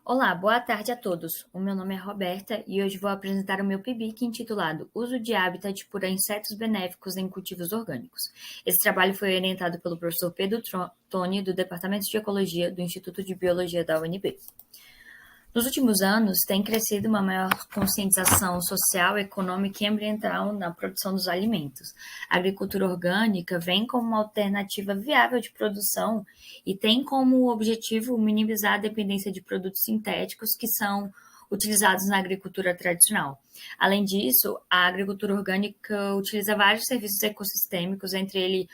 Olá, boa tarde a todos. O meu nome é Roberta e hoje vou apresentar o meu PIBIC intitulado Uso de Habitat por Insetos Benéficos em Cultivos Orgânicos. Esse trabalho foi orientado pelo professor Pedro Toni, do Departamento de Ecologia do Instituto de Biologia da UNB. Nos últimos anos, tem crescido uma maior conscientização social, econômica e ambiental na produção dos alimentos. A agricultura orgânica vem como uma alternativa viável de produção e tem como objetivo minimizar a dependência de produtos sintéticos que são utilizados na agricultura tradicional. Além disso, a agricultura orgânica utiliza vários serviços ecossistêmicos, entre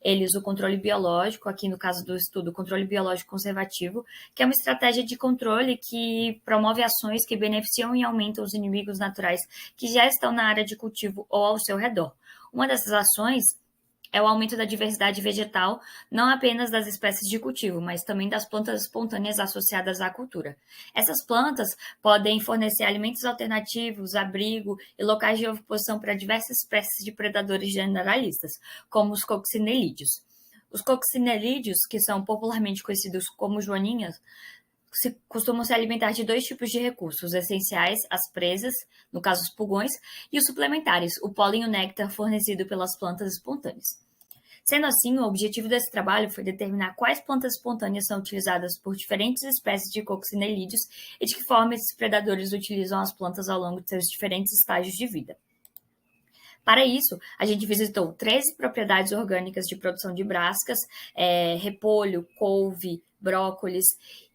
eles o controle biológico, aqui no caso do estudo, o controle biológico conservativo, que é uma estratégia de controle que promove ações que beneficiam e aumentam os inimigos naturais que já estão na área de cultivo ou ao seu redor. Uma dessas ações é o aumento da diversidade vegetal, não apenas das espécies de cultivo, mas também das plantas espontâneas associadas à cultura. Essas plantas podem fornecer alimentos alternativos, abrigo e locais de oposição para diversas espécies de predadores generalistas, como os coccinelídeos. Os coccinelídeos, que são popularmente conhecidos como joaninhas, costumam se alimentar de dois tipos de recursos: essenciais, as presas, no caso os pulgões, e os suplementares, o pólen e o néctar fornecido pelas plantas espontâneas. Sendo assim, o objetivo desse trabalho foi determinar quais plantas espontâneas são utilizadas por diferentes espécies de coccinelídeos e de que forma esses predadores utilizam as plantas ao longo de seus diferentes estágios de vida. Para isso, a gente visitou 13 propriedades orgânicas de produção de brascas, repolho, couve, brócolis,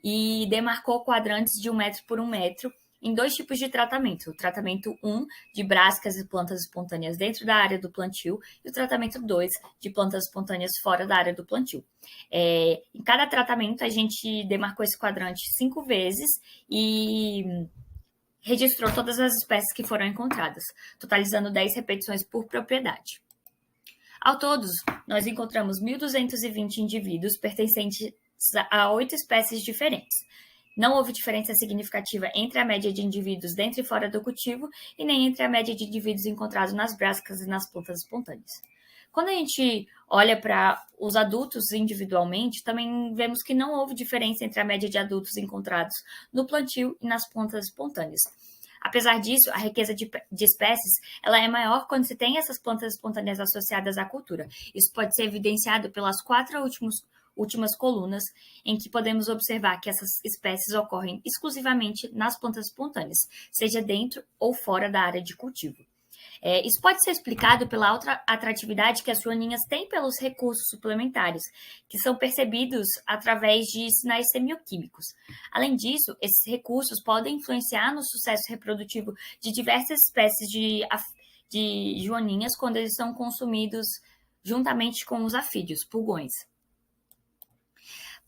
e demarcou quadrantes de 1 metro por 1 metro em dois tipos de tratamento. O tratamento 1, de brascas e plantas espontâneas dentro da área do plantio, e o tratamento 2, de plantas espontâneas fora da área do plantio. Em cada tratamento, a gente demarcou esse quadrante 5 vezes e registrou todas as espécies que foram encontradas, totalizando 10 repetições por propriedade. Ao todo, nós encontramos 1.220 indivíduos pertencentes a 8 espécies diferentes. Não houve diferença significativa entre a média de indivíduos dentro e fora do cultivo e nem entre a média de indivíduos encontrados nas brascas e nas plantas espontâneas. Quando a gente olha para os adultos individualmente, também vemos que não houve diferença entre a média de adultos encontrados no plantio e nas plantas espontâneas. Apesar disso, a riqueza de espécies ela é maior quando se tem essas plantas espontâneas associadas à cultura. Isso pode ser evidenciado pelas 4 últimas colunas, em que podemos observar que essas espécies ocorrem exclusivamente nas plantas espontâneas, seja dentro ou fora da área de cultivo. Isso pode ser explicado pela alta atratividade que as joaninhas têm pelos recursos suplementares, que são percebidos através de sinais semioquímicos. Além disso, esses recursos podem influenciar no sucesso reprodutivo de diversas espécies de joaninhas quando eles são consumidos juntamente com os afídeos, pulgões.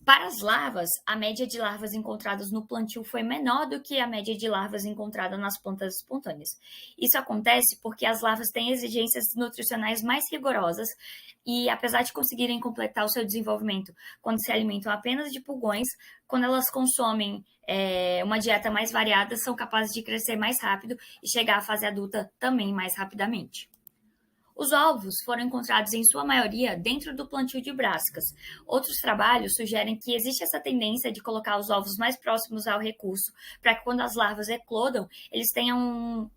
Para as larvas, a média de larvas encontradas no plantio foi menor do que a média de larvas encontrada nas plantas espontâneas. Isso acontece porque as larvas têm exigências nutricionais mais rigorosas e, apesar de conseguirem completar o seu desenvolvimento quando se alimentam apenas de pulgões, quando elas consomem uma dieta mais variada, são capazes de crescer mais rápido e chegar à fase adulta também mais rapidamente. Os ovos foram encontrados, em sua maioria, dentro do plantio de brascas. Outros trabalhos sugerem que existe essa tendência de colocar os ovos mais próximos ao recurso, para que quando as larvas eclodam,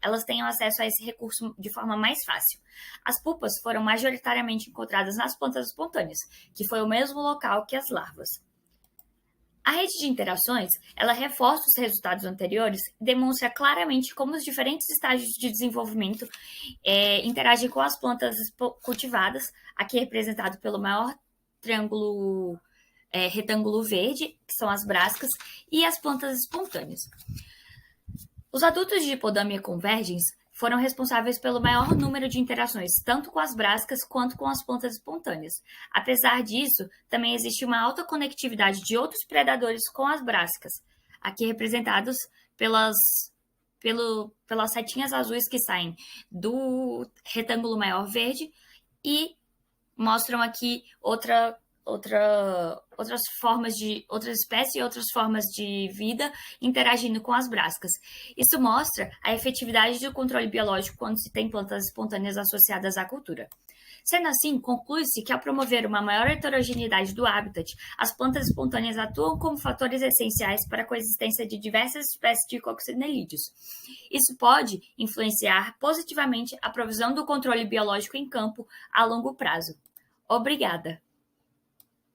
elas tenham acesso a esse recurso de forma mais fácil. As pupas foram majoritariamente encontradas nas plantas espontâneas, que foi o mesmo local que as larvas. A rede de interações, ela reforça os resultados anteriores e demonstra claramente como os diferentes estágios de desenvolvimento interagem com as plantas cultivadas, aqui representado pelo maior retângulo verde, que são as brascas, e as plantas espontâneas. Os adultos de Hipodamia convergens foram responsáveis pelo maior número de interações, tanto com as brascas quanto com as plantas espontâneas. Apesar disso, também existe uma alta conectividade de outros predadores com as brascas, aqui representados pelas setinhas azuis que saem do retângulo maior verde e mostram aqui outras espécies e outras formas de vida interagindo com as brascas. Isso mostra a efetividade do controle biológico quando se tem plantas espontâneas associadas à cultura. Sendo assim, conclui-se que ao promover uma maior heterogeneidade do habitat, as plantas espontâneas atuam como fatores essenciais para a coexistência de diversas espécies de coccinelídeos. Isso pode influenciar positivamente a provisão do controle biológico em campo a longo prazo. Obrigada!